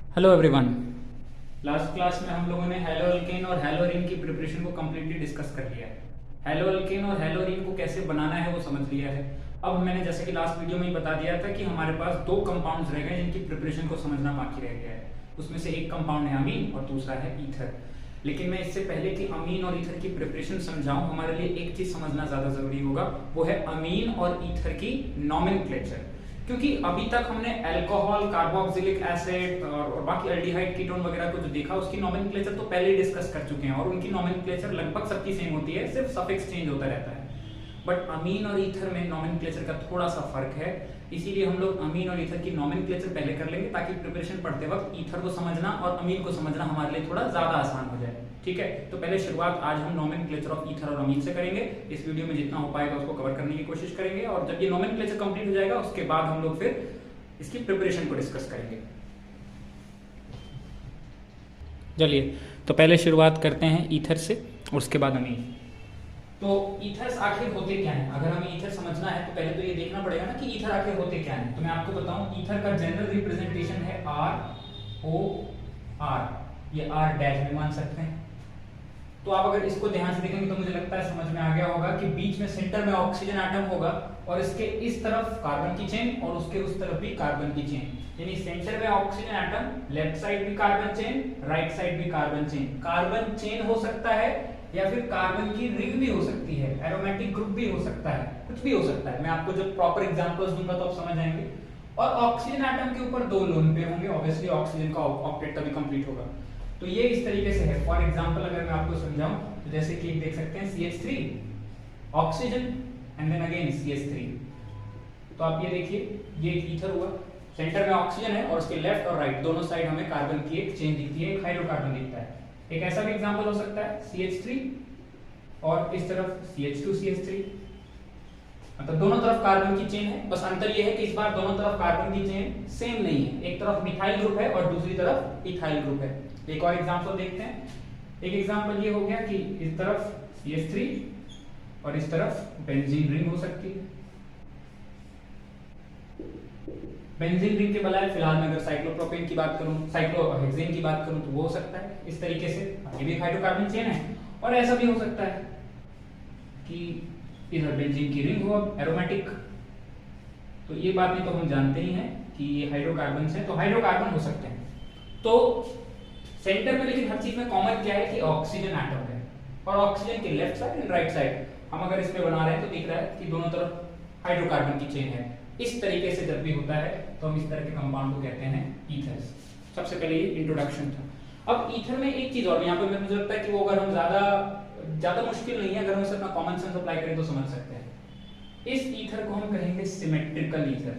Hello everyone. Last class में हम लोगों ने हैलोअल्केन और हैलोरीन की प्रिपरेशन को कम्प्लीटली डिस्कस कर लिया है। हैलोअल्केन और हैलोरीन को कैसे बनाना है वो समझ लिया है। अब मैंने जैसे कि लास्ट वीडियो में ही बता दिया था कि हमारे पास दो कंपाउंड्स रह गए जिनकी प्रिपरेशन को समझना बाकी रह गया है। उसमें से एक कंपाउंड है अमीन और दूसरा है ईथर। लेकिन मैं इससे पहले कि अमीन और ईथर की प्रिपरेशन समझाऊं, हमारे लिए एक चीज समझना ज्यादा जरूरी होगा, वो है अमीन और ईथर की नॉमेनक्लेचर। क्योंकि अभी तक हमने अल्कोहल, कार्बोक्सिलिक एसिड और बाकी अल्डिहाइड कीटोन वगैरह को जो देखा उसकी नॉमेनक्लेचर तो पहले ही डिस्कस कर चुके हैं और उनकी नॉमेनक्लेचर लगभग सबकी सेम होती है, सिर्फ सफिक्स चेंज होता रहता है। बट अमीन और ईथर में नॉमेनक्लेचर का थोड़ा सा फर्क है, इसीलिए हम लोग अमीन और ईथर की नॉमेनक्लेचर पहले कर लेंगे ताकि प्रिपरेशन पढ़ते वक्त ईथर को समझना और अमीन को समझना हमारे लिए थोड़ा ज्यादा आसान हो जाए। ठीक है, तो पहले शुरुआत आज हम नॉमेनक्लेचर ऑफ ईथर और अमीन से करेंगे। इस वीडियो में जितना हो पाएगा उसको कवर करने की कोशिश करेंगे और जब ये नॉमेनक्लेचर कंप्लीट हो जाएगा उसके बाद हम लोग फिर इसकी प्रिपरेशन को डिस्कस करेंगे। चलिए, तो पहले शुरुआत करते हैं ईथर से और उसके बाद अमीन। तो ईथर्स आखिर होते क्या हैं? अगर हमें ईथर समझना है तो पहले तो ये देखना पड़ेगा ना कि ईथर आखिर होते क्या हैं। तो मैं आपको बताऊं, ईथर का जनरल रिप्रेजेंटेशन है ROR। ये R डैश में मान सकते हैं। तो आप अगर इसको ध्यान से देखेंगे तो मुझे लगता है समझ में आ गया होगा कि बीच में सेंटर में ऑक्सीजन एटम होगा और इसके इस तरफ कार्बन की चेन और उसके उस तरफ भी कार्बन की चेन, यानी सेंटर में ऑक्सीजन एटम, लेफ्ट साइड भी कार्बन चेन, राइट साइड भी कार्बन चेन। कार्बन चेन हो सकता है या फिर कार्बन की रिंग भी हो सकती है, एरोमेटिक ग्रुप भी हो सकता है, कुछ भी हो सकता है। मैं आपको जब प्रॉपर एग्जांपल्स दूंगा तो आप समझ जाएंगे। और ऑक्सीजन एटम के ऊपर दो लोन पेयर होंगे, ऑब्वियसली ऑक्सीजन का ऑक्टेट तभी कंप्लीट होगा। तो ये इस तरीके से है। फॉर एग्जांपल अगर मैं आपको समझाऊं तो जैसे कि देख सकते हैं CH3 oxygen and then again CH3। तो आप ये देखिए, ये ईथर हुआ, सेंटर में ऑक्सीजन है और उसके लेफ्ट और राइट दोनों साइड हमें कार्बन की एक चेन दिखती है, एक हाइड्रोकार्बन दिखता है। एक ऐसा भी एग्जांपल हो सकता है CH3 और इस तरफ CH2CH3, मतलब दोनों तरफ कार्बन की चेन है। बस अंतर ये है कि इस बार दोनों तरफ कार्बन की चेन सेम नहीं है, एक तरफ मिथाइल ग्रुप है और दूसरी तरफ इथाइल ग्रुप है। एक और एग्जांपल देखते हैं। एक एग्जांपल ये हो गया कि इस तरफ CH3 और इस तरफ बेंजीन रिंग हो सकती है। बेंजीन रिंग के बजाय फिलहाल मैं अगर साइक्लोप्रोपेन की बात करूं, साइक्लोहेक्सेन की बात करूं तो वो हो सकता है इस तरीके से। ये भी हाइड्रोकार्बन चेन है। और ऐसा भी हो सकता है कि इधर बेंजीन की रिंग हो एरोमेटिक। तो ये बातें तो हम जानते ही हैं कि ये हाइड्रोकार्बन है, तो हाइड्रोकार्बन हो सकते हैं। तो सेंटर में लेकिन हर चीज में कॉमन क्या है कि ऑक्सीजन एटम है और ऑक्सीजन के left side and right side हम अगर इसमें बना रहे हैं तो दिख रहा है कि दोनों तरफ हाइड्रोकार्बन की चेन है। इस तरीके से जब भी होता है तो हम इस तरह के कंपाउंड को कहते हैं ईथर्स। सबसे पहले ये इंट्रोडक्शन था। अब ईथर में एक चीज और यहाँ पे मुझे लगता है कि वो अगर हम ज्यादा मुश्किल नहीं है, अगर हम इसे अपना कॉमन सेंस अप्लाई करें तो समझ सकते हैं। इस ईथर को हम कहेंगे symmetrical ether.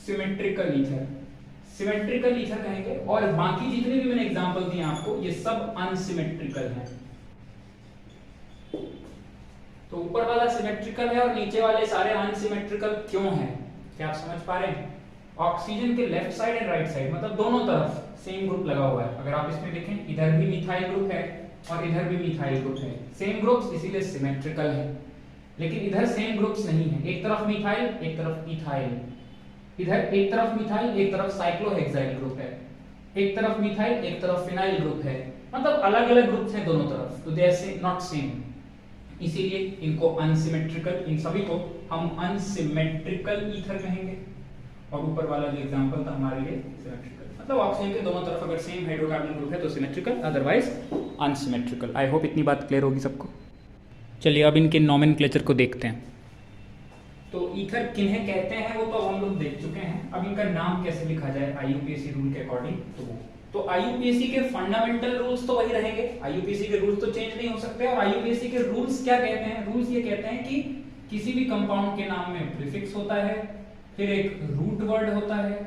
Symmetrical ether, symmetrical ether कहेंगे। और बाकी जितने भी मैंने एग्जांपल दिए आपको ये सब अनसिमेट्रिकल हैं। तो ऊपर वाला सिमेट्रिकल है और नीचे वाले सारे अनसिमेट्रिकल क्यों हैं? क्या आप समझ पा रहे हैं? ऑक्सीजन के left side and right side मतलब दोनों तरफ सेम ग्रुप लगा हुआ है। अगर आप इसमें देखें इधर भी मिथाइल ग्रुप है और इधर भी मिथाइल ग्रुप है, सेम ग्रुप्स, इसीलिए सिमेट्रिकल है। लेकिन इधर सेम ग्रुप्स नहीं है, एक तरफ मिथाइल एक तरफ इथाइल, इधर एक तरफ मिथाइल एक तरफ साइक्लोहेक्साइल ग्रुप है, एक तरफ मिथाइल एक तरफ फिनाइल ग्रुप है, मतलब अलग अलग ग्रुप्स हैं दोनों तरफ। तो दे आर नॉट सेम, इसीलिए इनको अनसिमेट्रिकल, इन सभी को हम अनसिमेट्रिकल ईथर कहेंगे। और ऊपर वाला जो एग्जांपल था हमारे लिए सिमेट्रिकल, मतलब ऑक्सीजन के दोनों तरफ अगर सेम हाइड्रोकार्बन ग्रुप है तो symmetrical, otherwise unsymmetrical. I hope इतनी बात क्लियर होगी सबको। चलिए अब इनके नॉमेनक्लेचर को देखते हैं। तो ईथर किन्हें कहते हैं वो तो हम लोग देख चुके हैं। अब इनका नाम कैसे लिखा जाए IUPAC रूल के अकॉर्डिंग, तो IUPAC के फंडामेंटल रूल्स तो वही रहेंगे। IUPAC के रूल्स तो चेंज नहीं हो सकते। और IUPAC के रूल्स क्या कहते हैं? रूल्स ये कहते हैं कि किसी भी कंपाउंड के नाम में प्रीफिक्स होता है, फिर एक रूट वर्ड होता है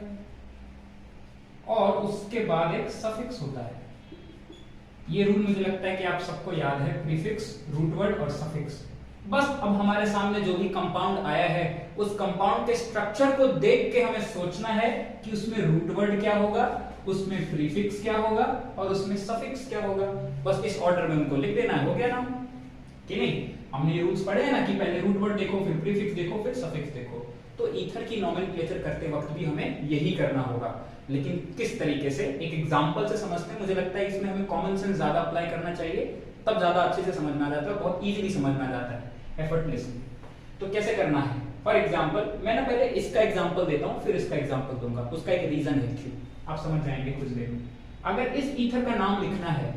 और उसके बाद एक सफिक्स होता है। ये रूल मुझे लगता है कि आप सबको याद है, प्रीफिक्स, रूट वर्ड और सफिक्स। बस अब हमारे सामने जो भी कंपाउंड आया है उस कंपाउंड के स्ट्रक्चर को देख के हमें सोचना है कि उसमें रूट वर्ड क्या होगा, उसमें प्रीफिक्स क्या होगा और उसमें सफिक्स क्या होगा। बस इस ऑर्डर में उनको लिख देना है, हो गया ना कि नहीं? हमने ये रूल्स पढ़े हैं ना कि पहले रूट वर्ड देखो, फिर प्रीफिक्स देखो, फिर सफिक्स देखो। तो ईथर की नोमेनक्लेचर करते वक्त भी हमें यही करना होगा, लेकिन किस तरीके से, एक एग्जांपल से समझते हैं। मुझे लगता है इसमें हमें कॉमन सेंस ज्यादा अप्लाई करना चाहिए, तब ज्यादा अच्छे से समझ में आ जाता है, बहुत इजीली समझ में आ जाता है एफर्टलेसली। तो कैसे करना है, फॉर एग्जांपल मैं ना पहले इसका एग्जांपल देता हूं, फिर इसका एग्जांपल दूंगा, उसका एक रीजन है क्यों, आप समझ जाएंगे कुछ देर में। अगर इस ईथर का नाम लिखना है,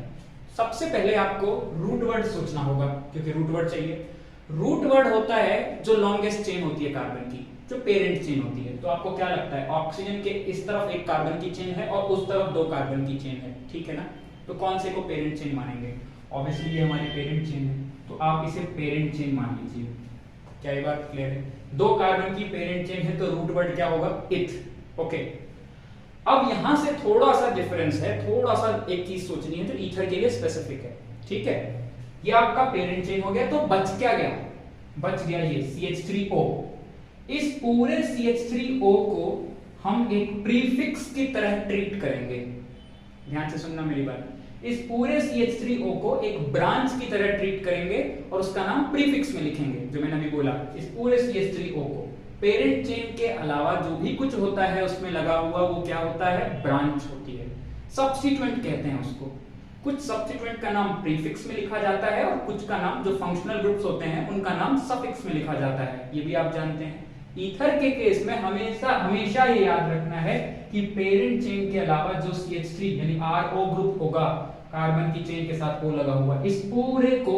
सबसे पहले आपको रूट वर्ड सोचना होगा, क्योंकि रूट वर्ड चाहिए। रूट वर्ड होता है जो लॉन्गेस्ट चेन होती है कार्बन की, जो पेरेंट चेन होती है। तो आपको क्या लगता है, ऑक्सीजन के इस तरफ एक कार्बन की चेन है और उस तरफ 2 कार्बन की चेन है, ठीक है ना। तो कौन से को पेरेंट चेन मानेंगे, ऑब्वियसली ये हमारी पेरेंट चेन है, तो आप इसे पेरेंट चेन मान लीजिए। क्या ये बात क्लियर है, 2 कार्बन की पेरेंट चेन है, तो रूट वर्ड क्या होगा, इथ। ओके, अब यहां से थोड़ा सा डिफरेंस है, थोड़ा सा एक चीज सोचनी है जो ईथर के लिए स्पेसिफिक है, ठीक है। ये आपका पेरेंट चेन हो गया, तो बच क्या गया, बच गया ये CH3O। इस पूरे CH3O को हम एक प्रीफिक्स की तरह ट्रीट करेंगे, ध्यान से सुनना मेरी बात। इस पूरे CH3O को एक ब्रांच की तरह ट्रीट करेंगे और उसका नाम प्रीफिक्स में लिखेंगे, जो मैंने अभी बोला। इस पूरे CH3O को पेरेंट चेन के अलावा जो भी कुछ होता है उसमें लगा हुआ, वो क्या होता है, ब्रांच होती है, सब्स्टिट्यूएंट कहते हैं उसको। कुछ सब्स्टिट्यूएंट का नाम प्रीफिक्स में लिखा जाता है और कुछ का नाम, जो फंक्शनल ग्रुप्स होते हैं उनका नाम सफिक्स में लिखा जाता है, ये भी आप जानते हैं। ईथर के केस में हमेशा ये याद रखना है कि पेरेंट चेन के अलावा जो CH3 यानी RO ग्रुप होगा, कार्बन की चेन के साथ O लगा हुआ, इस पूरे को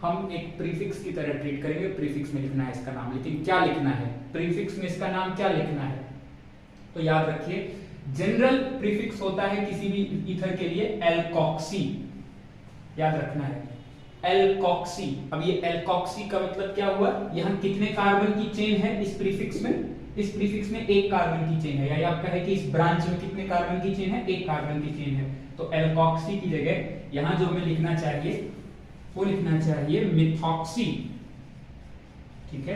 हम एक प्रीफिक्स की तरह ट्रीट करेंगे। प्रीफिक्स में लिखना है इसका नाम, लेकिन क्या लिखना है, प्रीफिक्स में इसका नाम क्या लिखना है, तो याद रखिए जनरल प्रीफिक्स होता है किसी भी ईथर के लिए एल्कोक्सी, याद रखना है एल्कोक्सी। अब ये एल्कोक्सी का मतलब क्या हुआ, यहाँ कितने कार्बन की चेन है इस प्रीफिक्स में, इस प्रीफिक्स में 1 कार्बन की चेन है, या आप कहें कि इस ब्रांच में कितने कार्बन की चेन है, 1 कार्बन की चेन है। तो एल्कोक्सी की जगह यहाँ जो हमें लिखना चाहिए वो लिखना चाहिए मिथॉक्सी, ठीक है,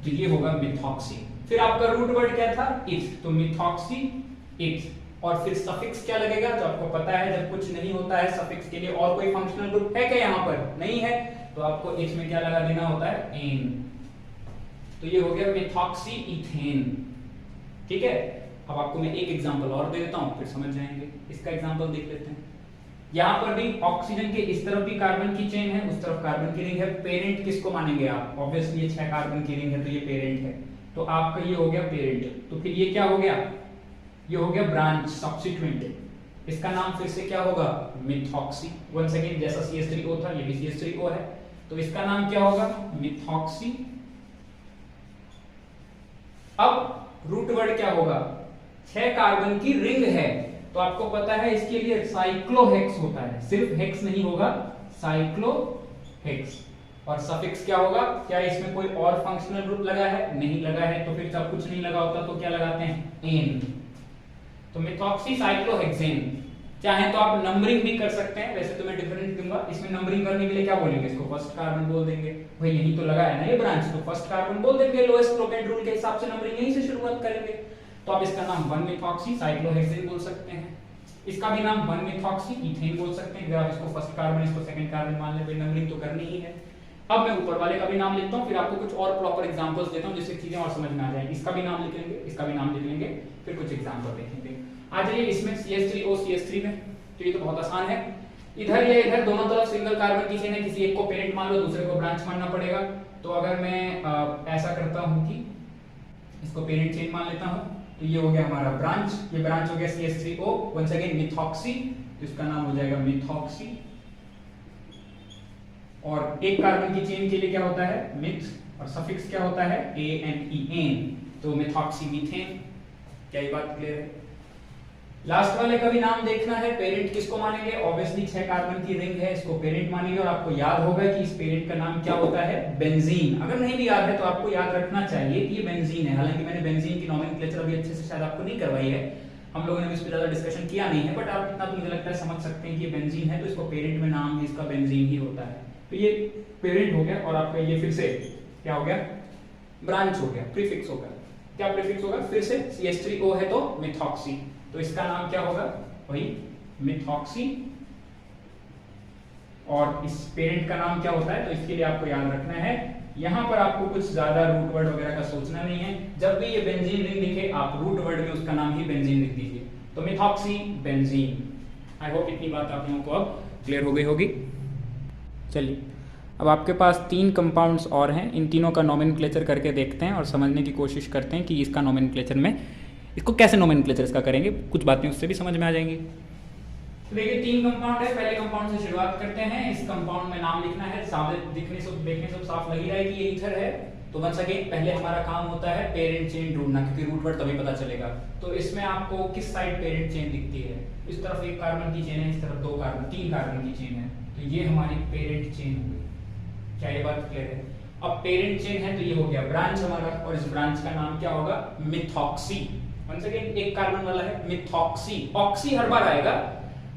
तो ये होगा मिथॉक्सी। फिर आपका रूट वर्ड क्या था, इथ, तो मिथॉक्सी इथ। और फिर सफिक्स क्या लगेगा, जो आपको पता है जब कुछ नहीं होता है सफिक्स के लिए और कोई फंक्शनल ग्रुप है क्या यहाँ पर, नहीं है, तो आपको इथ में क्या लगा देना होता है, एन। तो ये हो गया मिथॉक्सी इथेन, ठीक है। अब आपको मैं एक एग्जांपल और दे देता हूं, फिर समझ जाएंगे। इसका एग्जांपल देख लेते हैं। यहां पर भी ऑक्सीजन के इस तरफ भी कार्बन की चेन है, उस तरफ कार्बन की रिंग है। पेरेंट किसको मानेंगे आप, ऑब्वियसली ये 6 कार्बन की रिंग है, तो ये पेरेंट है, तो आपका ये हो गया पेरेंट। तो फिर ये क्या हो गया, ये हो गया ब्रांच, सब्स्टिट्यूएंट। इसका नाम फिर से क्या होगा, मिथॉक्सी। वंस अगेन जैसा CH3O था, ये भी CH3O है, तो इसका नाम क्या होगा, मिथॉक्सी। अब रूट वर्ड क्या होगा, 6 कार्बन की रिंग है, तो आपको पता है इसके लिए साइक्लोहेक्स होता है, सिर्फ हेक्स नहीं होगा, साइक्लोहेक्स। और सफिक्स क्या होगा, क्या इसमें कोई और फंक्शनल ग्रुप लगा है, नहीं लगा है, तो फिर जब कुछ नहीं लगा होता तो क्या लगाते हैं, एन। तो मिथॉक्सी साइक्लोहेक्सेन। चाहे तो आप नंबरिंग भी कर सकते हैं, वैसे तो मैं डिफरेंट दूंगा, इसमें नंबरिंग करने के लिए क्या बोलेंगे, इसको फर्स्ट कार्बन बोल देंगे, भाई यही तो लगा है ना ये ब्रांच, तो फर्स्ट कार्बन बोल देंगे, लोएस्ट क्लोकेट रूल के हिसाब से नंबरिंग यहीं से शुरुआत करेंगे। तो आप इसका नाम 1 मिथॉक्सी साइक्लोहेक्सेन बोल सकते हैं। इसका भी नाम 1 मिथॉक्सी इथेन बोल सकते हैं, अगर आप इसको फर्स्ट कार्बन इसको सेकंड कार्बन मान ले, भाई नंबरिंग तो करनी ही है। अब मैं ऊपर वाले का भी नाम लिखता हूं, फिर आपको कुछ और प्रॉपर एग्जांपल्स देता हूं जिससे चीजें और समझ में आ जाएंगी। इसका भी नाम लिख लेंगे, इसका भी नाम लिख लेंगे, फिर कुछ एग्जांपल देखेंगे। आ जाइए इसमें CH3O CH3 में, तो ये तो बहुत आसान है। इधर या इधर दोनों तरफ सिंगल कार्बन की चेन है, किसी एक को पेरेंट मान लो, दूसरे को ब्रांच मानना पड़ेगा। तो अगर मैं ऐसा करता हूं कि इसको पेरेंट चेन मान लेता हूं, तो ये हो गया हमारा ब्रांच, ये ब्रांच हो गया CH3O, वंस अगेन मिथॉक्सी, तो इसका नाम हो जाएगा मिथॉक्सी। और एक कार्बन की चेन के लिए क्या होता है, मिथ, और सफिक्स क्या होता है, ANEN, तो मिथॉक्सी मीथेन। क्या ये बात क्लियर है। लास्ट वाले का भी नाम देखना है, पेरेंट किसको मानेंगे, ऑब्वियसली 6 कार्बन की रिंग है, इसको पेरेंट मानेंगे। और आपको याद होगा कि इस पेरेंट का नाम क्या होता है, बेंजीन। अगर नहीं भी याद है तो आपको याद रखना चाहिए कि ये बेंजीन है। हालांकि मैंने बेंजीन की नोमेनक्लेचर अभी अच्छे से शायद आपको नहीं करवाई है, हम लोगों ने इस पर ज्यादा डिस्कशन किया नहीं है, बट आप इतना तो मुझे लगता है समझ सकते हैं कि ये बेंजीन है, तो इसको पेरेंट में नाम भी इसका बेंजीन ही होता है। तो ये पेरेंट हो गया, और आपका ये फिर से क्या हो गया, ब्रांच हो गया, प्रीफिक्स होगा। क्या प्रीफिक्स होगा, फिर से CH3O है तो मिथॉक्सी, तो इसका नाम क्या होगा, वही मिथॉक्सी। और इस पेरेंट का नाम क्या होता है, तो इसके लिए आपको याद रखना है यहाँ पर आपको कुछ ज्यादा रूट वर्ड वगैरह का सोचना नहीं है, जब भी ये बेंजीन रिंग दिखे आप रूट वर्ड में उसका नाम ही बेंजीन लिख दीजिए। तो मिथॉक्सी बेंजीन। आई होप इतनी बात आप लोगों को अब क्लियर हो गई होगी। चलिए अब आपके पास 3 कंपाउंड्स और हैं, इन तीनों का नोमेनक्लेचर करके देखते हैं और समझने की कोशिश करते हैं कि इसका नोमेनक्लेचर में इसको कैसे नोमेनक्लेचर इसका करेंगे, कुछ बातें उससे भी समझ में आ जाएंगी। तो देखिए 3 कंपाउंड है, पहले कंपाउंड से शुरुआत करते हैं। इस कंपाउंड में नाम लिखना है, सामने दिखने से देखने से साफ लग ही रहा है कि ये ईथर है। तो वंस अगेन पहले हमारा काम होता है पेरेंट चेन ढूंढना, क्योंकि रूट वर्ड तभी पता चलेगा। तो इसमें आपको किस साइड पेरेंट चेन दिखती है, इस तरफ 1 कार्बन की चेन है, इस तरफ 2 कार्बन 3 कार्बन की चेन है, तो ये हमारी पेरेंट चेन होगी। क्या ये बात क्लियर है? अब पेरेंट चेन है तो ये हो गया ब्रांच हमारा, और इस ब्रांच का नाम क्या होगा? मिथॉक्सी। वंस अगेन 1 कार्बन वाला है मिथॉक्सी, ऑक्सी हर बार आएगा,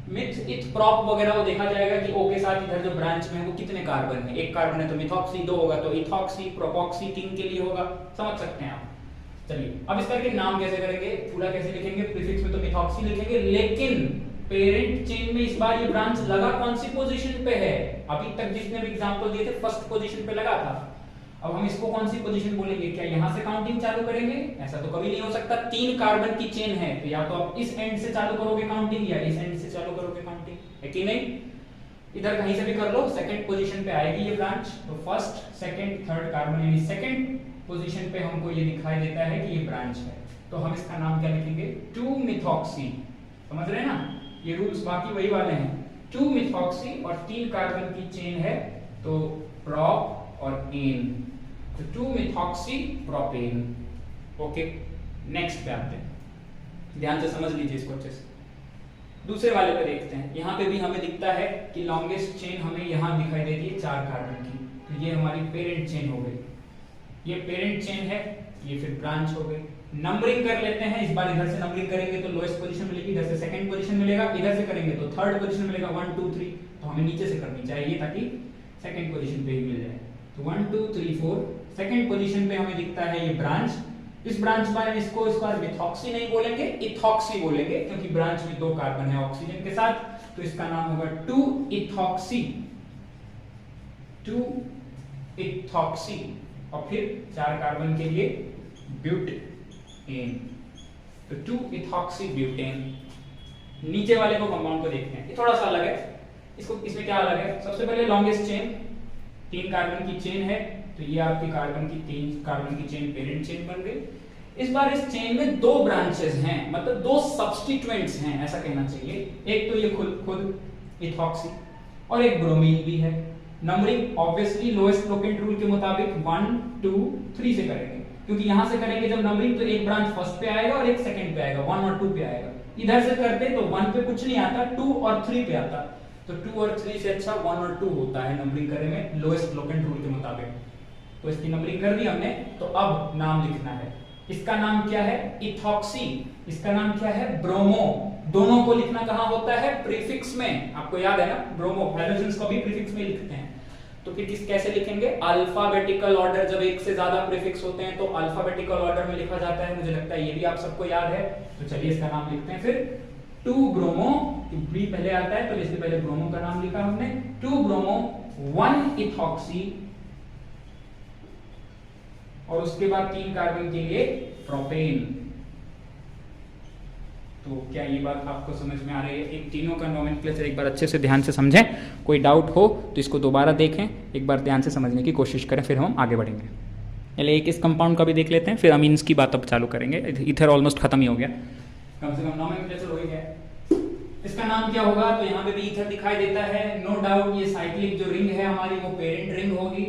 मिथ इथ प्रॉप वगैरह वो देखा जाएगा कि ओ के साथ इधर जो ब्रांच में है वो कितने कार्बन है। 1 कार्बन है तो मिथॉक्सी, 2 होगा तो इथॉक्सी, प्रोपॉक्सी 3 के लिए होगा, समझ सकते हैं आप। चलिए अब इसका के नाम कैसे करेंगे, पूरा कैसे लिखेंगे? प्रीफिक्स में तो मिथॉक्सी लिखेंगे, लेकिन पेरेंट चेन में इस बार ये ब्रांच लगा कौन सी पोजीशन पे है? अभी तक जितने भी एग्जांपल दिए थे फर्स्ट पोजीशन पे लगा था। अब हम इसको कौन सी पोजीशन बोलेंगे? क्या यहां से काउंटिंग चालू करेंगे? ऐसा तो कभी नहीं हो सकता, 3 कार्बन की चेन है तो या तो आप इस एंड से चालू करोगे काउंटिंग या इस एंड से चालू करोगे काउंटिंग, है कि नहीं? इधर कहीं से भी कर लो, सेकंड पोजीशन पे आएगी ये ब्रांच। तो फर्स्ट, सेकंड, थर्ड कार्बन यानी सेकंड पोजीशन पे हमको ये दिखाई देता है कि ये ब्रांच है, तो हम इसका नाम क्या लिखेंगे? 2 मिथॉक्सी। समझ रहे हैं ना? ये रूल्स बाकी वही वाले हैं। 2 मिथॉक्सी और 3 कार्बन की चेन है तो प्रोप और एन, तो 2 मिथॉक्सी प्रोपेन। ओके, नेक्स्ट पे आते हैं, ध्यान से समझ लीजिए इसको अच्छे से। दूसरे वाले पे देखते हैं, यहाँ पे भी हमें दिखता है कि लॉन्गेस्ट चेन हमें यहाँ दिखाई देती है 4 कार्बन की, तो ये हमारी पेरेंट चेन हो गई। ये पेरेंट चेन है, ये फिर ब्रांच हो गई। नंबरिंग कर लेते हैं, इस बार इधर से नंबरिंग करेंगे तो लोएस्ट पोजीशन मिलेगी, इधर से सेकंड पोजीशन मिलेगा, इधर से करेंगे तो थर्ड पोजीशन मिलेगा। 1 2 3 तो हमें नीचे से करनी चाहिए ताकि सेकंड पोजीशन पे ही मिल जाए। तो 1 2 3 4 सेकंड पोजीशन पे हमें दिखता है ये ब्रांच। इस ब्रांच में इसको इस बार मिथॉक्सी नहीं बोलेंगे, इथॉक्सी बोलेंगे, क्योंकि ब्रांच में 2 कार्बन है ऑक्सीजन के साथ, तो इसका नाम होगा 2 इथॉक्सी। 2 इथॉक्सी और फिर 4 कार्बन के लिए ब्यूटेन, तो 2 इथॉक्सी ब्यूटेन। नीचे वाले को कंपाउंड को देखते हैं, ये थोड़ा सा अलग है। इसको इसमें क्या अलग है? सबसे पहले लॉन्गेस्ट चेन 3 कार्बन की चेन है, तो ये आपकी कार्बन की 3 कार्बन की चेन पेरेंट चेन बन गई। इस बार इस चेन में 2 ब्रांचेस हैं, मतलब 2 सब्स्टिट्यूएंट्स हैं ऐसा कहना चाहिए। एक तो ये खुद इथॉक्सी और एक ब्रोमीन भी है। Numbering obviously lowest locant rule के मुताबिक 1 2 3 से करेंगे, क्योंकि यहां से करेंगे जब नंबरिंग तो एक ब्रांच फर्स्ट पे आएगा और एक सेकंड पे आएगा, 1 और 2 पे आएगा। इधर से करते तो 1 पे कुछ नहीं आता, 2 और 3 पे आता, तो 2 और 3 से अच्छा 1 और 2 होता है नंबरिंग करने में लोएस्ट लोकेंट रूल के मुताबिक। तो इसकी नंबरिंग कर दी हमने, तो अब नाम लिखना है। इसका नाम क्या है? इथॉक्सी। इसका नाम क्या है? ब्रोमो। दोनों को लिखना कहां होता है? प्रीफिक्स में। आपको याद है ना, ब्रोमो हाइड्रोजन्स को भी प्रीफिक्स में लिखते हैं। तो फिर किस कैसे लिखेंगे? अल्फाबेटिकल ऑर्डर, जब एक से ज्यादा प्रीफिक्स होते हैं तो अल्फाबेटिकल ऑर्डर में लिखा जाता है। मुझे लगता है ये भी आप सबको याद है, तो चलिए इसका नाम लिखते हैं फिर 2 ब्रोमो। बी पहले आता है तो इससे पहले ब्रोमो का नाम लिखा हमने, 2 ब्रोमो 1 इथॉक्सी, और उसके बाद 3 कार्बन के लिए प्रोपेन। तो क्या ये बात आपको समझ में आ रही है? एक तीनों का नोमेनक्लेचर एक बार अच्छे से ध्यान से समझें, कोई डाउट हो तो इसको दोबारा देखें, एक बार ध्यान से समझने की कोशिश करें, फिर हम आगे बढ़ेंगे। चलिए एक इस कंपाउंड का भी देख लेते हैं, फिर अमीन्स की बात अब चालू करेंगे। इथर ऑलमोस्ट खत्म ही हो गया, कम से कम नोमेनक्लेचर हो ही गया। इसका नाम क्या होगा? तो यहाँ पे भी ईथर दिखाई देता है, नो डाउट ये साइक्लिक जो रिंग है हमारी वो पेरेंट रिंग होगी।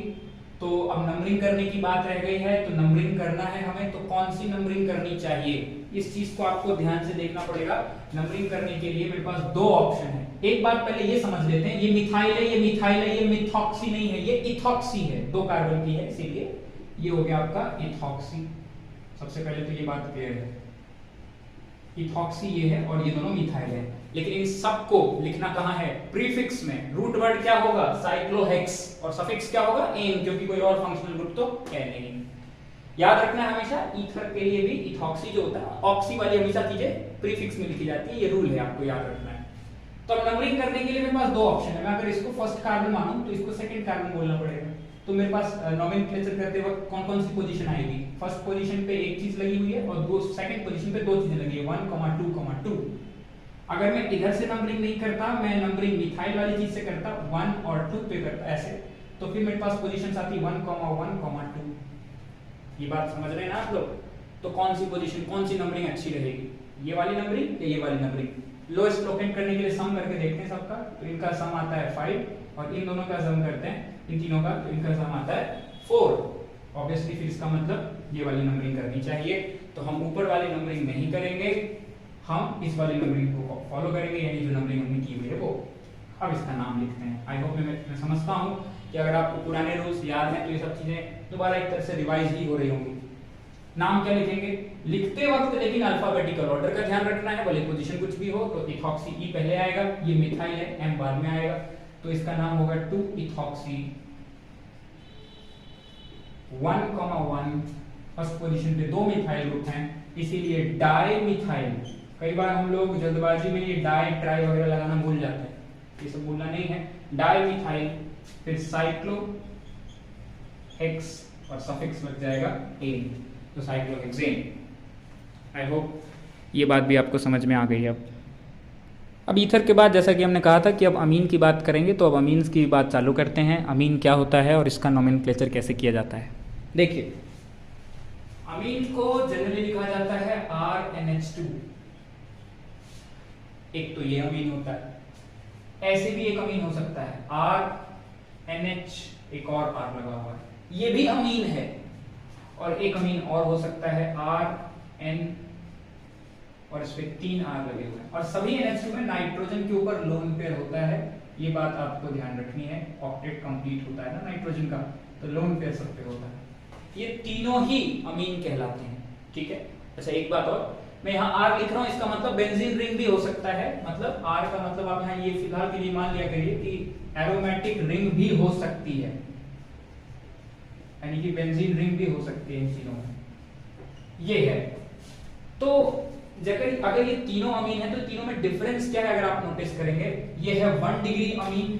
तो अब नंबरिंग करने की बात रह गई है, तो नंबरिंग करना है हमें, तो कौन सी नंबरिंग करनी चाहिए इस चीज को आपको ध्यान से देखना पड़ेगा। नंबरिंग करने के लिए मेरे पास 2 ऑप्शन है। एक बात पहले ये समझ लेते हैं, ये मिथाइल है, ये मिथाइल है, ये मिथॉक्सी नहीं है, ये इथॉक्सी है, 2 कार्बन की है, इसीलिए ये हो गया आपका इथॉक्सी। सबसे पहले तो ये बात क्लियर है, इथॉक्सी ये है और ये दोनों मिथाइल है। लेकिन इन सबको लिखना कहां है? प्रीफिक्स में। रूट वर्ड क्या होगा? साइक्लोहेक्स, और सफिक्स क्या होगा? एन, क्योंकि कोई और फंक्शनल ग्रुप तो है नहीं। याद रखना है हमेशा, ईथर के लिए भी इथॉक्सी जो होता है, ऑक्सी वाली हमेशा चीजें प्रीफिक्स में लिखी जाती है, ये रूल है, आपको याद रखना है। तो अब नंबरिंग करने के लिए मेरे पास 2 ऑप्शन है। मैं अगर इसको फर्स्ट कार्बन मानूं तो इसको सेकंड कार्बन बोलना पड़ेगा, तो मेरे पास नोमेनक्लेचर करते वक्त कौन कौन सी पोजीशन आएगी? फर्स्ट पोजीशन पे एक चीज लगी हुई है और दो सेकंड पोजीशन पे दो चीजें लगी है 1, 2, 2। अगर मैं इधर से नंबरिंग नहीं करता, मैं नंबरिंग मिथाइल वाली चीज से करता, 1 और 2 पे करता ऐसे, तो फिर मेरे पास पोजीशंस आती 1, 1, 2। ये बात समझ रहे हैं ना आप लोग? तो कौन सी पोजीशन, कौन सी नंबरिंग अच्छी रहेगी? ये वाली नंबरिंग या ये वाली नंबरिंग? लोएस्ट लोकेट करने के लिए सम करके देखते हैं सबका। तो इनका सम आता है 5 और इन दोनों का सम करते हैं, इन तीनों का, तो इनका सम आता है 4। ऑब्वियसली फिर इसका मतलब ये वाली नंबरिंग करनी चाहिए। तो हम ऊपर वाली नंबरिंग नहीं करेंगे, हम इस वाली नंबरिंग को फॉलो करेंगे, यानी जो नंबरिंग हमने की हुई है वो। अब इसका नाम लिखते हैं। आई होप मैं समझता हूँ कि अगर आपको पुराने रूल्स याद हैं तो ये सब चीजें दोबारा एक तरह से रिवाइज ही हो रही होंगी। नाम क्या लिखेंगे लिखते वक्त, लेकिन अल्फाबेटिकल ऑर्डर का ध्यान रखना है, भले पोजीशन कुछ भी हो। तो इथॉक्सी ई पहले आएगा, ये मिथाइल है, एम बाद में आएगा, तो इसका नाम होगा 2 इथॉक्सी 1,1। फर्स्ट पोजीशन पे दो मिथाइल ग्रुप हैं, इसीलिए डाई मिथाइल। कई बार हम लोग जल्दबाजी में ये डाई ट्राई वगैरह लगाना भूल जाते हैं, ये सब भूलना नहीं है। डाई मिथाइल, फिर साइक्लो हेक्स और सफिक्स लग जाएगा एन, तो साइक्लोहेक्सेन। आई होप ये बात भी आपको समझ में आ गई है। अब ईथर के बाद जैसा कि हमने कहा था कि अब अमीन की बात करेंगे, तो अब अमीन्स की बात चालू करते हैं। अमीन क्या होता है और इसका नोमेनक्लेचर कैसे किया जाता है। देखिए, अमीन को जनरली लिखा जाता है RNH2। एक तो ये अमीन होता है, ऐसे भी एक अमीन हो सकता है RNH, एक और R लगा हुआ है, ये भी अमीन है। और एक अमीन और हो सकता है RN और इस पे 3 R लगे हुए हैं। और सभी NH2 में नाइट्रोजन के ऊपर लोन पेयर होता है, ये बात आपको ध्यान रखनी है। ऑक्टेट कंप्लीट होता है ना नाइट्रोजन का, तो लोन पेयर सब पे होता है। ये तीनों ही अमीन कहलाते हैं, ठीक है। अच्छा एक बात और, मैं यहाँ R लिख रहा हूँ, इसका मतलब बेंजीन रिंग भी हो सकता है। मतलब R का मतलब आप यहाँ ये फिलहाल के लिए मान लिया करिए कि एरोमेटिक रिंग भी हो सकती है, यानी कि बेंजीन रिंग भी हो सकती है इन तीनों में, ये है। तो अगर ये तीनों अमीन है तो तीनों में डिफरेंस क्या है अगर आप नोटिस करेंगे, ये है 1 डिग्री अमीन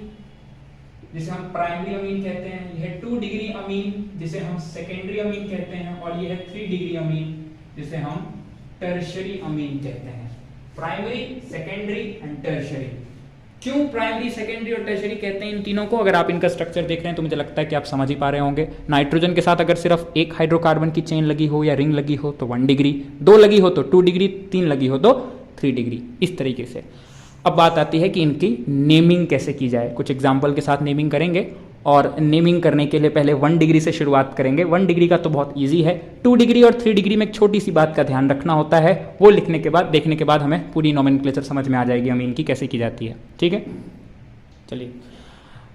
जिसे हम प्राइमरी अमीन कहते हैं, ये है 2 डिग्री अमीन जिसे हम सेकेंडरी अमीन कहते हैं, और ये है 3 डिग्री अमीन जिसे हम टर्शियरी अमीन कहते हैं। Primary, secondary and tertiary. क्यों प्राइमरी, सेकेंडरी और टर्शियरी कहते हैं इन तीनों को? अगर आप इनका स्ट्रक्चर देख रहे हैं तो मुझे लगता है कि आप समझ ही पा रहे होंगे। नाइट्रोजन के साथ अगर सिर्फ एक हाइड्रोकार्बन की चेन लगी हो या रिंग लगी हो तो 1 डिग्री, 2 लगी हो तो 2 डिग्री, 3 लगी हो तो 3 डिग्री, इस तरीके से। अब बात आती है कि इनकी नेमिंग कैसे की जाए। कुछ एग्जाम्पल के साथ नेमिंग करेंगे, और नेमिंग करने के लिए पहले 1 डिग्री से शुरुआत करेंगे। 1 डिग्री का तो बहुत इजी है। 2 डिग्री और 3 डिग्री में एक छोटी सी बात का ध्यान रखना होता है, वो लिखने के बाद, देखने के बाद हमें पूरी नोमेनक्लेचर समझ में आ जाएगी अमीन की कैसे की जाती है, ठीक है। चलिए,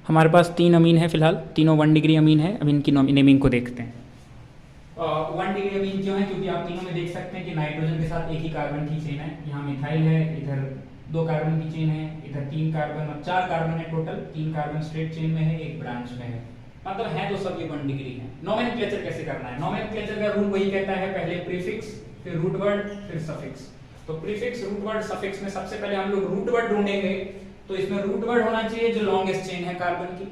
हमारे पास 3 अमीन है फिलहाल, तीनों 1 डिग्री अमीन है। अब इनकी नेमिंग को देखते हैं। 1 डिग्री अमीन क्यों है? क्योंकि आप तीनों में देख सकते हैं कि नाइट्रोजन के साथ एक ही कार्बन की चेन है। यहाँ मिथाइल है, इधर 2 कार्बन की चेन है, इधर 3 कार्बन, और 4 कार्बन है टोटल। 3 कार्बन स्ट्रेट चेन में है, 1 ब्रांच में है, मतलब है तो सब ये 1 डिग्री है। नोमेनक्लेचर कैसे करना है? नोमेनक्लेचर का रूल वही कहता है, पहले प्रीफिक्स, फिर रूट वर्ड, फिर सफिक्स। तो प्रीफिक्स, रूट वर्ड, सफिक्स में सबसे पहले हम लोग रूट वर्ड ढूंढेंगे। तो इसमें रूट वर्ड होना चाहिए जो लॉन्गेस्ट चेन है कार्बन की।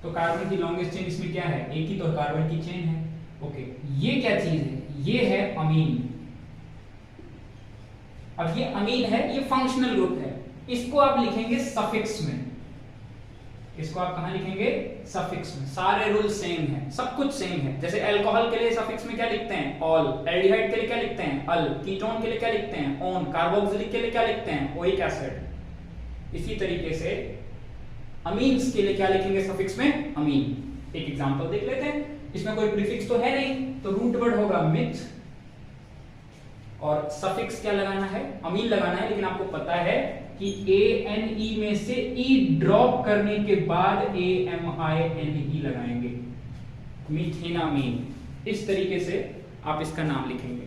तो कार्बन की लॉन्गेस्ट चेन इसमें क्या है? एक ही तो कार्बन की चेन है। ओके, ये क्या चीज है? ये है अमीन। अब ये अमीन है, ये फंक्शनल ग्रुप है, इसको आप लिखेंगे सफिक्स में। इसको आप कहां लिखेंगे? सफिक्स में। सारे रूल सेम है, सब कुछ सेम है। जैसे अल्कोहल के लिए सफिक्स में क्या लिखते हैं? ऑल। एल्डिहाइड के लिए क्या लिखते हैं? अल। कीटोन के लिए क्या लिखते हैं? ओन। कार्बोक्सिलिक के लिए क्या लिखते हैं? Oic acid. इसी तरीके से अमीन्स के लिए क्या लिखेंगे सफिक्स में? अमीन। एक एग्जांपल देख लेते हैं। इसमें कोई प्रीफिक्स तो है नहीं, तो रूट वर्ड होगा मिथ, और सफिक्स क्या लगाना है? अमीन लगाना है। लेकिन आपको पता है कि ANE में से E ड्रॉप करने के बाद AMINE लगाएंगे, मीथेनामीन। इस तरीके से आप इसका नाम लिखेंगे।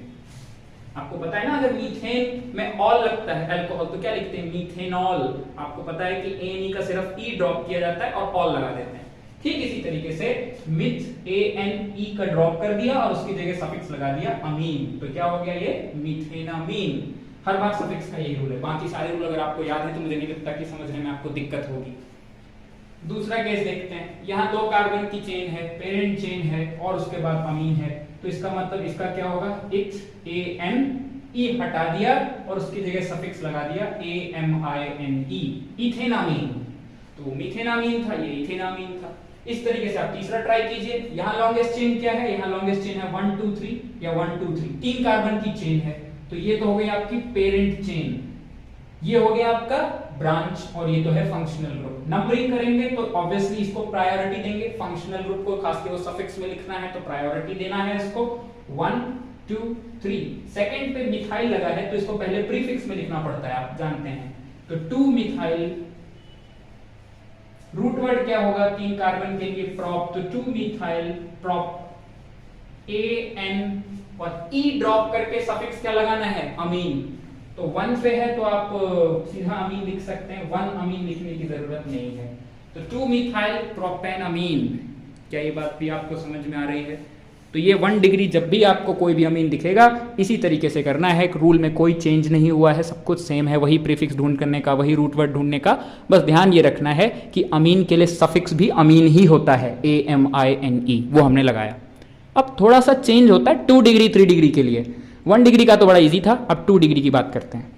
आपको पता है ना, अगर मीथेन में ऑल लगता है अल्कोहल तो क्या लिखते हैं? मीथेनॉल। आपको पता है कि ANE का सिर्फ E ड्रॉप किया जाता है और ऑल लगा देते हैं। ठीक इसी तरीके से मिथ ANE का ड्रॉप कर दिया और उसकी जगह सफिक्स लगा दिया अमीन, तो क्या हो गया? ये मीथेनामीन। हर बार सफिक्स का यही रूल है। बाकी सारे रूल अगर आपको याद है तो मुझे नहीं लगता कि समझने में आपको दिक्कत होगी। दूसरा केस देखते हैं, यहाँ 2 कार्बन की चेन है, पेरेंट चेन है और उसके बाद अमीन है, तो इसका मतलब इसका क्या होगा, इथ ANE हटा दिया और उसकी जगह सफिक्स लगा दिया AMINE, इथेनामीन। तो मीथेनामीन था, ये इथेनामीन था। इस तरीके से आप तीसरा ट्राई कीजिए। यहाँ लॉन्गेस्ट चेन क्या है, यहाँ लॉन्गेस्ट चेन है 1 2 3 या 1 2 3, 3 कार्बन की चेन है, तो ये तो हो गई आपकी पेरेंट चेन, ये हो गया आपका ब्रांच और ये तो है फंक्शनल ग्रुप। नंबरिंग करेंगे तो ऑब्वियसली इसको प्रायोरिटी देंगे, फंक्शनल ग्रुप को खास करके सफिक्स में लिखना है तो प्रायोरिटी देना है इसको 1 2 3। सेकंड पे मिथाइल लगा है तो इसको पहले प्रीफिक्स में लिखना पड़ता है, आप जानते हैं, तो 2 मिथाइल, रूट वर्ड क्या होगा 3 कार्बन के लिए प्रोप, तो 2 मिथाइल प्रोप AN और E ड्रॉप करके सफिक्स क्या लगाना है, अमीन। तो 1 पे है तो आप सीधा अमीन लिख सकते हैं, 1 अमीन लिखने की जरूरत नहीं है। तो 2 मिथाइल प्रोपेनामीन, क्या ये बात भी आपको समझ में आ रही है? तो ये 1 डिग्री जब भी आपको कोई भी अमीन दिखेगा इसी तरीके से करना है, रूल में कोई चेंज नहीं हुआ है, सब कुछ सेम है, वही प्रीफिक्स ढूंढ करने का, वही रूट वर्ड ढूंढने का, बस ध्यान ये रखना है कि अमीन के लिए सफिक्स भी अमीन ही होता है, AMINE, वो हमने लगाया। अब थोड़ा सा चेंज होता है 2 डिग्री 3 डिग्री के लिए, 1 डिग्री का तो बड़ा इजी था, अब 2 डिग्री की बात करते हैं।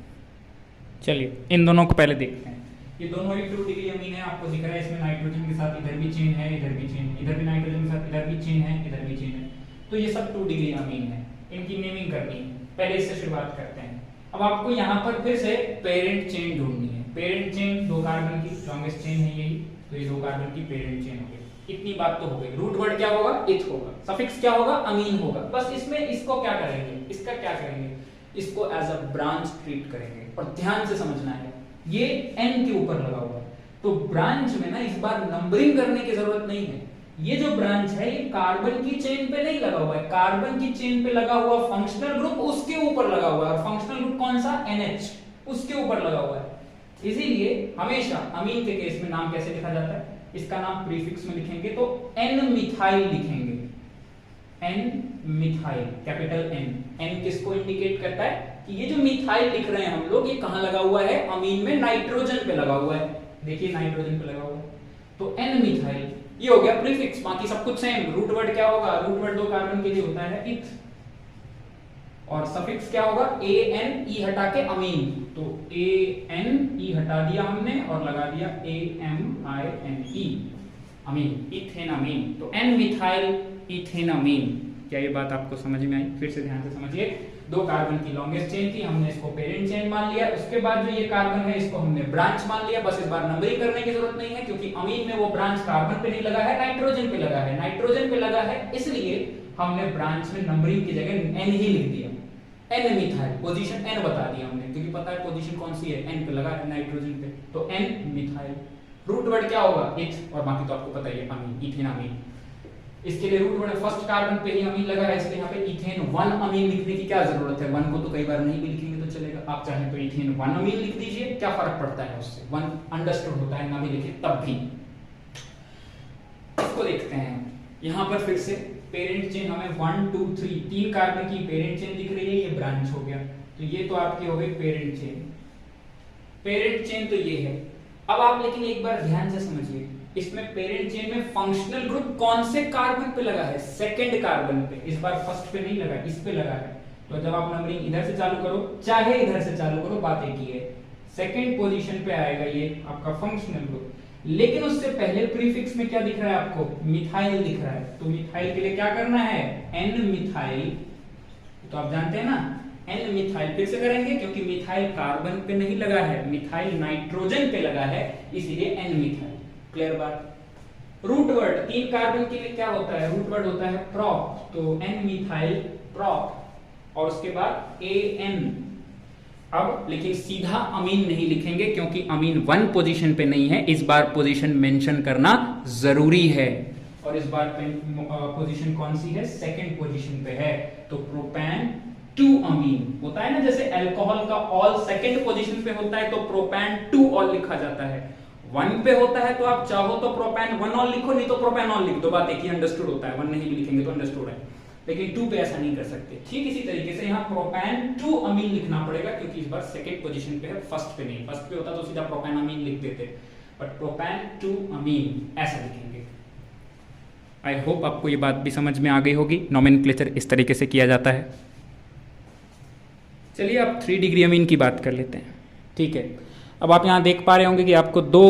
चलिए इन दोनों को पहले देखते हैं। ये दोनों ही 2 डिग्री अमीन है, आपको दिख रहा है, इसमें नाइट्रोजन के साथ इधर भी चेन है, इधर भी चेन, इधर भी नाइट्रोजन के साथ इधर भी चेन है, इधर भी चेन है, तो ये सब 2 डिग्री अमीन है। इनकी नेमिंग करनी है, पहले इससे शुरुआत करते हैं। अब आपको यहाँ पर फिर से पेरेंट चेन ढूंढनी है। पेरेंट चेन 2 कार्बन की लॉन्गेस्ट चेन है यही, तो ये 2 कार्बन की पेरेंट चेन हो गई। इतनी बात तो हो गई। रूट वर्ड क्या होगा, इथ होगा, सफिक्स क्या होगा, अमीन होगा। बस इसमें इसको क्या करेंगे, इसका क्या करेंगे, इसको एज अ ब्रांच ट्रीट करेंगे। और ध्यान से समझना है, ये N के ऊपर लगा हुआ है, तो ब्रांच में ना इस बार नंबरिंग करने की जरूरत नहीं है। ये जो ब्रांच है ये कार्बन की चेन पे नहीं लगा हुआ है, कार्बन की चेन पे लगा हुआ फंक्शनल ग्रुप उसके ऊपर लगा हुआ है, और फंक्शनल ग्रुप कौन सा, NH, उसके ऊपर लगा हुआ है। इसीलिए हमेशा अमीन के केस में नाम कैसे लिखा जाता है, इसका नाम प्रीफिक्स में लिखेंगे तो N मिथाइल लिखेंगे, N methyl, capital N। N किसको इंडिकेट करता है कि ये जो मिथाइल लिख रहे हैं हम लोग, ये कहां लगा हुआ है, अमीन में नाइट्रोजन पे लगा हुआ है, देखिए नाइट्रोजन पे लगा हुआ है, तो N मिथाइल, ये हो गया प्रीफिक्स। बाकी सब कुछ सेम। रूट वर्ड क्या होगा, रूट वर्ड 2 कार्बन के लिए होता है इथ, और सफिक्स क्या होगा, ANE हटा के अमीन, तो ANE हटा दिया हमने और लगा दिया AMINE, अमीन, इथेनामीन। तो N मिथाइल इथेनामीन। क्या ये बात आपको समझ में आई? फिर से ध्यान से समझिए, 2 कार्बन की लॉन्गेस्ट चेन थी, हमने इसको पेरेंट चेन मान लिया, उसके बाद जो ये कार्बन है इसको हमने ब्रांच मान लिया। बस इस बार नंबरिंग करने की जरूरत नहीं है, क्योंकि अमीन में वो ब्रांच कार्बन पे नहीं लगा है, नाइट्रोजन पे लगा है, नाइट्रोजन पे लगा है, इसलिए हमने ब्रांच में नंबरिंग की जगह N ही लिख दिया। N मिथाइल, पोजीशन N बता दिया हमने, क्योंकि पता है पोजीशन कौन सी है, N पे लगा है, नाइट्रोजन पे, तो N मिथाइल। रूट वर्ड क्या होगा, इथ, और बाकी तो आपको पता ही है, अमीन, इथेनामीन। इसके लिए रूट वर्ड फर्स्ट कार्बन पे ही अमीन लगा है, इसलिए यहाँ पे इथेन 1 अमीन लिखने की क्या जरूरत है, 1 को तो कई बार नहीं भी लिखेंगे तो चलेगा, आप चाहें तो इथेन 1 अमीन लिख दीजिए, क्या फर्क पड़ता है उससे, 1 अंडरस्टूड होता है, ना भी लिखे तब भी। इसको देखते हैं, यहाँ पर फिर से पेरेंट चेन हमें 1 2 3 3 कार्बन की पेरेंट चेन दिख रही है, ये ब्रांच हो गया, तो ये तो आपकी हो गई पेरेंट चेन। पेरेंट चेन तो ये है। अब आप लेकिन एक बार ध्यान से समझिए, इसमें पेरेंट चेन में फंक्शनल ग्रुप कौन से कार्बन पे लगा है, सेकंड कार्बन पे, इस बार फर्स्ट पे नहीं लगा, इस पे लगा है। तो जब आप नंबरिंग इधर से चालू करो चाहे इधर से चालू करो, बात एक ही है, सेकंड पोजीशन पे आएगा ये आपका फंक्शनल ग्रुप। लेकिन उससे पहले प्रीफिक्स में क्या दिख रहा है आपको, मिथाइल दिख रहा है, तो मिथाइल के लिए क्या करना है, N मिथाइल, तो आप जानते हैं ना N मिथाइल। फिर से करेंगे क्योंकि मिथाइल कार्बन पे नहीं लगा है, मिथाइल नाइट्रोजन पे लगा है, इसीलिए N मिथाइल। क्लियर बात। रूट वर्ड 3 कार्बन के लिए क्या होता है, रूट वर्ड होता है प्रोप, तो N मिथाइल प्रोप, और उसके बाद AN। अब लेकिन सीधा अमीन नहीं लिखेंगे क्योंकि अमीन 1 पोजीशन पे नहीं है, इस बार पोजीशन मेंशन करना जरूरी है, और इस बार पोजीशन कौन सी है, सेकंड पोजीशन पे है, तो प्रोपैन 2 अमीन होता है ना, जैसे अल्कोहल का ऑल सेकंड पोजीशन पे होता है तो प्रोपैन 2 ऑल लिखा जाता है। 1 पे होता है तो आप चाहो तो प्रोपैन 1 ऑल लिखो, नहीं तो प्रोपैन ऑल लिख दो, बात एक ही, अंडरस्टूड होता है, 1 नहीं भी लिखेंगे तो अंडरस्टूड है, लेकिन 2 पे ऐसा नहीं कर सकते। ठीक इसी तरीके से यहाँ प्रोपैन 2 अमीन लिखना पड़ेगा, क्योंकि इस बार सेकंड पोजीशन पे है, फर्स्ट पे नहीं। फर्स्ट पे होता तो सीधा प्रोपैन अमीन लिख देते, बट प्रोपैन टू अमीन ऐसा लिखेंगे। आई होप आपको ये बात भी समझ में आ गई होगी, नोमेनक्लेचर इस तरीके से किया जाता है। चलिए अब 3 डिग्री अमीन की बात कर लेते हैं। ठीक है, अब आप यहाँ देख पा रहे होंगे कि आपको 2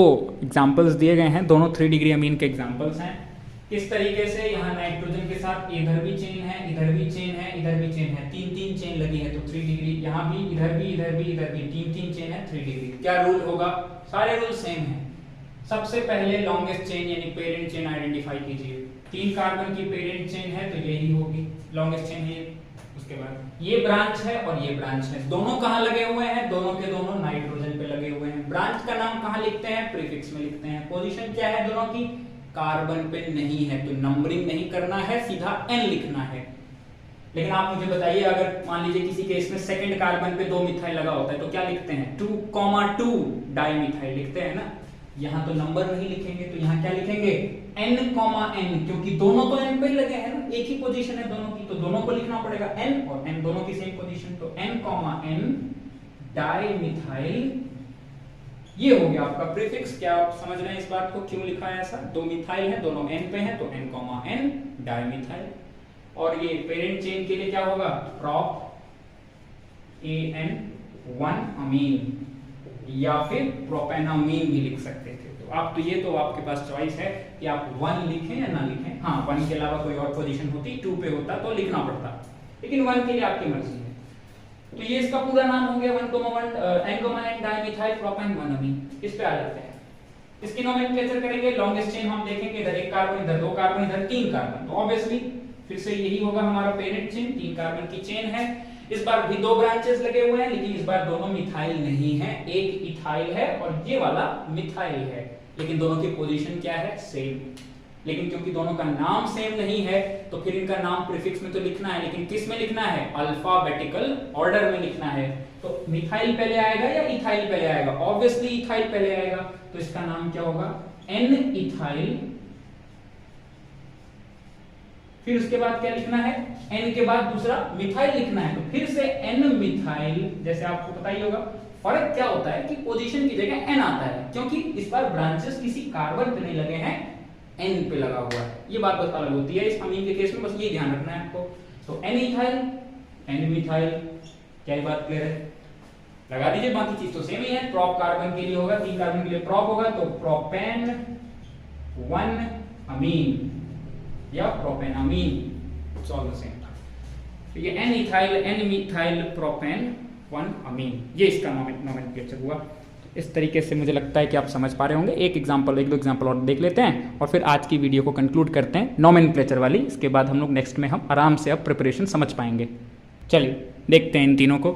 एग्जाम्पल्स दिए गए हैं, दोनों 3 डिग्री अमीन के एग्जाम्पल्स हैं। किस तरीके से यहाँ नाइट्रोजन के साथ इधर भी चेन है, इधर भी चेन है, इधर भी चेन है, 3 चेन लगी है तो 3 डिग्री, यहाँ भी इधर भी इधर भी इधर भी 3 चेन है 3 डिग्री। क्या रूल होगा? सारे रूल सेम है। सबसे पहले लॉन्गेस्ट चेन यानी पेरेंट चेन आइडेंटिफाई कीजिए। 3 कार्बन की पेरेंट चेन है तो यही होगी लॉन्गेस्ट चेन है। उसके बाद ये ब्रांच है और ये ब्रांच है, दोनों कहाँ लगे हुए हैं? दोनों के दोनों नाइट्रोजन पे लगे हुए हैं। ब्रांच का नाम कहाँ लिखते हैं? प्रीफिक्स में लिखते हैं। पोजीशन क्या है दोनों की? कार्बन पे नहीं है तो नंबरिंग नहीं करना है, सीधा n लिखना है। लेकिन आप मुझे बताइए, अगर मान लीजिए किसी केस में सेकंड कार्बन पे 2 मिथाइल लगा होता है तो क्या लिखते हैं? 2,2 डाइमिथाइल लिखते हैं ना। यहाँ तो नंबर नहीं लिखेंगे तो यहाँ क्या लिखेंगे? n,n, क्योंकि दोनों तो n पे लगे हैं ना, एक ही पोजीशन है दोनों की, तो दोनों को लिखना पड़ेगा n, और n दोनों की सेम पोजीशन, तो n,n डाइमिथाइल। ये हो गया आपका प्रीफिक्स। क्या आप समझ रहे हैं इस बात को, क्यों लिखा है ऐसा? 2 मिथाइल है, दोनों n पे हैं तो n,n डाइमिथाइल। और ये पेरेंट चेन के लिए क्या होगा? प्रोप an1 अमीन या फिर प्रोपेनामीन भी लिख सकते थे। तो आप तो आपके पास चॉइस है कि आप 1 लिखें या ना लिखें। हाँ, 1 के अलावा कोई और पोजीशन होती 2 पे होता तो लिखना पड़ता, लेकिन 1 के लिए आपकी मर्जी है। तो ये इसका पूरा नाम हो गया 1,1 n डाइमिथाइल प्रोपेन 1 अमीन। इस पे आ जाते हैं, इसकी नोमेनक्लेचर करेंगे। लॉन्गेस्ट चेन हम देखेंगे, इधर 1 कार्बन, इधर 2 कार्बन, इधर 3 कार्बन, तो ऑब्वियसली फिर से यही होगा हमारा पेरेंट चेन। 3 कार्बन की चेन है, इस बार भी 2 ब्रांचेस लगे हुए हैं, लेकिन इस बार दोनों मिथाइल नहीं है, एक इथाइल है और ये वाला मिथाइल है, लेकिन दोनों की पोजीशन क्या है? सेम। लेकिन क्योंकि दोनों का नाम सेम नहीं है तो फिर इनका नाम प्रीफिक्स में तो लिखना है, लेकिन किस में लिखना है? अल्फाबेटिकल ऑर्डर में लिखना है। तो मिथाइल पहले आएगा या इथाइल पहले आएगा? ऑब्वियसली इथाइल पहले आएगा, तो इसका नाम क्या होगा? N ethyl. फिर उसके बाद क्या लिखना है? n के बाद दूसरा मिथाइल लिखना है, तो फिर से n मिथाइल। जैसे आपको पता ही होगा फर्क क्या होता है कि पोजीशन की जगह n आता है, क्योंकि इस बार ब्रांचेस किसी कार्बन पे नहीं लगे हैं, n पे लगा हुआ है। ये बात बस अलग होती है इस अमीन के केस में, बस ये ध्यान रखना है आपको। तो n इथाइल n मिथाइल, क्या ये बात क्लियर है? लगा दीजिए, बाकी चीज तो सेम ही है। प्रोप कार्बन के लिए होगा, 3 कार्बन के लिए प्रोप होगा, तो प्रोपेन 1 अमीन या प्रोपेनामीन, इट्स ऑल द सेम। तो ये n ethyl n methyl propane 1 अमीन, ये इसका नोमेनक्लेचर हुआ। इस तरीके से मुझे लगता है कि आप समझ पा रहे होंगे। एक दो एग्जांपल और देख लेते हैं और फिर आज की वीडियो को कंक्लूड करते हैं नोमेनक्लेचर वाली। इसके बाद हम लोग नेक्स्ट में हम आराम से अब प्रिपरेशन समझ पाएंगे। चलिए देखते हैं इन तीनों को,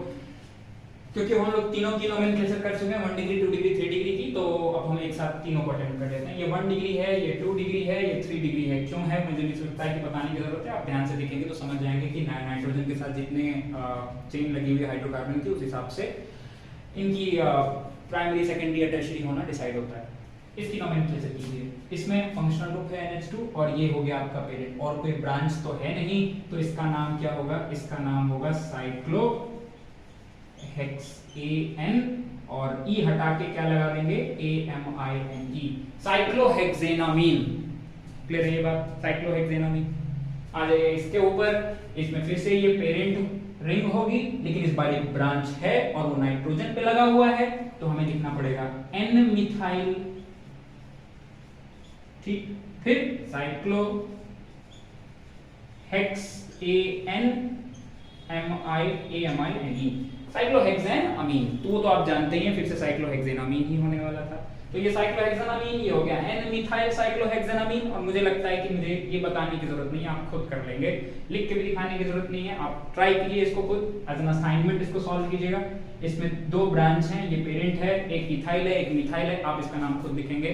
क्योंकि हम लोग तीनों की नोमेनक्लेचर कर चुके हैं, 1 डिग्री 2 डिग्री 3 डिग्री की, तो अब हम एक साथ तीनों को अटेम्प्ट कर लेते हैं। ये 1 डिग्री है, ये 2 डिग्री है, ये 3 डिग्री है। क्यों है मुझे नहीं लगता है कि बताने की जरूरत है, आप ध्यान से देखेंगे तो समझ जाएंगे कि नाइट्रोजन के साथ जितने चेन लगी हुई है हाइड्रोकार्बन की, उस हिसाब से इनकी प्राइमरी सेकेंडरी या टर्शियरी होना डिसाइड होता है। इसकी नोमेनक्लेचर कीजिए। इसमें फंक्शनल ग्रुप है NH2 और ये हो गया आपका पेरेंट, और कोई ब्रांच तो है नहीं, तो इसका नाम क्या होगा? इसका नाम होगा साइक्लो हेक्सेन, और ई हटा के क्या लगा देंगे? AMINE, साइक्लोहेक्सेनामीन। क्लियर है ये बात? साइक्लोहेक्सेनामीन आ जाएगा इसके ऊपर। इसमें फिर से ये पेरेंट रिंग होगी, लेकिन इस बार एक ब्रांच है और वो नाइट्रोजन पे लगा हुआ है, तो हमें लिखना पड़ेगा N मिथाइल। ठीक, फिर साइक्लो हेक्सेन AMINE, साइक्लोहेक्सेन अमीन। तो वो तो आप जानते ही हैं, फिर से साइक्लोहेक्सेन अमीन ही होने वाला था। तो ये साइक्लोहेक्सेन अमीन ये हो गया N मिथाइल साइक्लोहेक्सेन अमीन। और मुझे लगता है कि मुझे ये बताने की जरूरत नहीं है, आप खुद कर लेंगे, लिख के भी दिखाने की जरूरत नहीं है। आप ट्राई कीजिए इसको खुद, एज एन असाइनमेंट इसको सॉल्व कीजिएगा। इसमें 2 ब्रांच हैं, ये पेरेंट है, एक इथाइल है, एक मिथाइल है। आप इसका नाम खुद लिखेंगे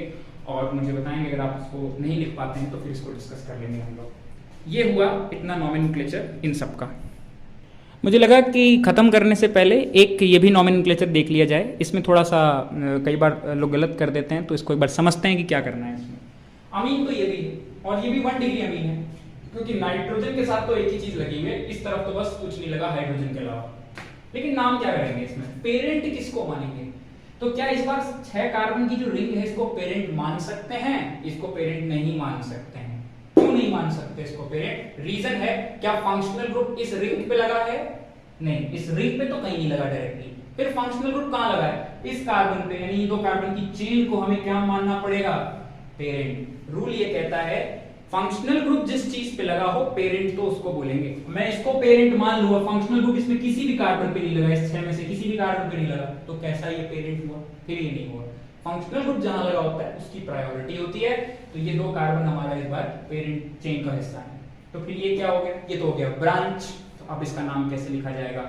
और मुझे बताएंगे। अगर आप इसको नहीं लिख पाते हैं तो फिर इसको डिस्कस कर लेंगे हम लोग। ये हुआ इतना नोमेनक्लेचर इन सब का। मुझे लगा कि ख़त्म करने से पहले एक ये भी नोमेनक्लेचर देख लिया जाए। इसमें थोड़ा सा कई बार लोग गलत कर देते हैं, तो इसको एक बार समझते हैं कि क्या करना है इसमें। अमीन तो ये भी है और ये भी 1 डिग्री अमीन है, क्योंकि नाइट्रोजन के साथ तो एक ही चीज लगी हुई है, इस तरफ तो बस कुछ नहीं लगा हाइड्रोजन के अलावा। लेकिन नाम क्या करेंगे इसमें? पेरेंट किसको मानेंगे? तो क्या इस बार 6 कार्बन की जो रिंग है इसको पेरेंट मान सकते हैं? इसको पेरेंट नहीं मान सकते हैं। क्यों नहीं मान सकते इसको पेरेंट? रीजन है, क्या फंक्शनल ग्रुप इस रिंग पे लगा है? नहीं, इस रिंग पे तो कहीं नहीं लगा डायरेक्टली। फिर फंक्शनल ग्रुप कहां लगा है? इस कार्बन पे, यानी दो कार्बन की चेन को हमें क्या मानना पड़ेगा? पेरेंट। रूल ये कहता है फंक्शनल ग्रुप जिस चीज पे लगा हो पेरेंट तो उसको बोलेंगे। मैं इसको पेरेंट मान लूं और फंक्शनल ग्रुप इसमें किसी भी कार्बन पे नहीं लगा, इस 6 में से किसी भी कार्बन पे नहीं लगा, तो कैसा ये पेरेंट हुआ? फिर ये नहीं हुआ। फंक्शनल ग्रुप जहां लगा होता है उसकी प्रायोरिटी होती है। तो ये दो कार्बन हमारा इस बार पेरेंट चेन का हिस्सा है। तो फिर ये क्या हो गया? ये तो हो गया ब्रांच। तो अब इसका नाम कैसे लिखा जाएगा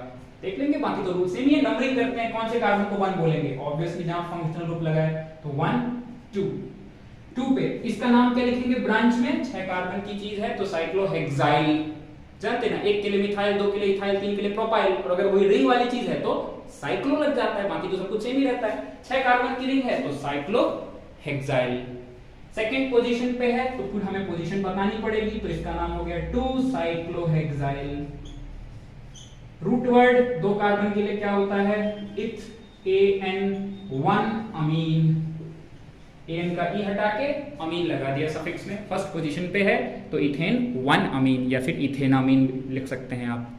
देख लेंगे, बाकी तो रूल सेम ही है। नंबरिंग करते हैं, कौन से कार्बन को 1 बोलेंगे? ऑब्वियसली जहां फंक्शनल ग्रुप लगा है तो 1 2 2 पे इसका नाम क्या लिखेंगे? ब्रांच में 6 कार्बन की चीज है तो साइक्लोहेक्साइल। जानते ना, 1 के लिए मिथाइल, 2 के लिए इथाइल, 3 के लिए प्रोपाइल। और अगर वही रिंग वाली चीज है तो साइक्लो लग जाता है, बाकी तो सब कुछ सेम ही रहता है। 6 कार्बन की रिंग है तो साइक्लोहेक्साइल। सेकंड पोजीशन पे है तो फिर हमें पोजीशन बतानी पड़ेगी, तो इसका नाम हो गया 2 साइक्लोहेक्साइल। रूट वर्ड 2 कार्बन के लिए क्या होता है? इथ, AN1 अमीन। एन का ई हटा के अमीन लगा दिया सफिक्स में, फर्स्ट पोजीशन पे है तो इथेन 1 अमीन या फिर इथेनामीन लिख सकते हैं आप।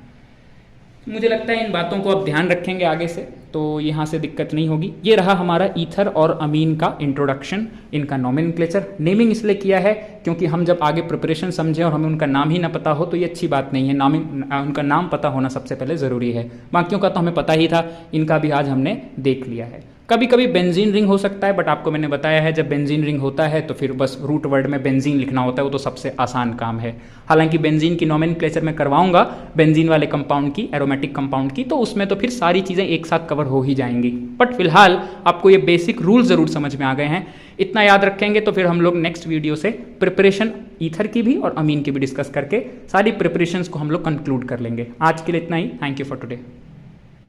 मुझे लगता है इन बातों को आप ध्यान रखेंगे आगे से तो यहाँ से दिक्कत नहीं होगी। ये रहा हमारा ईथर और अमीन का इंट्रोडक्शन, इनका नोमेनक्लेचर। नेमिंग इसलिए किया है क्योंकि हम जब आगे प्रिपरेशन समझें और हमें उनका नाम ही ना पता हो तो ये अच्छी बात नहीं है। उनका नाम पता होना सबसे पहले ज़रूरी है, बाकियों का तो हमें पता ही था, इनका भी आज हमने देख लिया है। कभी कभी बेंजीन रिंग हो सकता है, बट आपको मैंने बताया है जब बेंजीन रिंग होता है तो फिर बस रूट वर्ड में बेंजीन लिखना होता है, वो तो सबसे आसान काम है। हालांकि बेंजीन की नोमेनक्लेचर में करवाऊंगा, बेंजीन वाले कंपाउंड की, एरोमेटिक कंपाउंड की, तो उसमें तो फिर सारी चीज़ें एक साथ कवर हो ही जाएंगी। बट फिलहाल आपको ये बेसिक रूल ज़रूर समझ में आ गए हैं, इतना याद रखेंगे तो फिर हम लोग नेक्स्ट वीडियो से प्रिपरेशन ईथर की भी और अमीन की भी डिस्कस करके सारी प्रिपरेशंस को हम लोग कंक्लूड कर लेंगे। आज के लिए इतना ही। Thank you for today.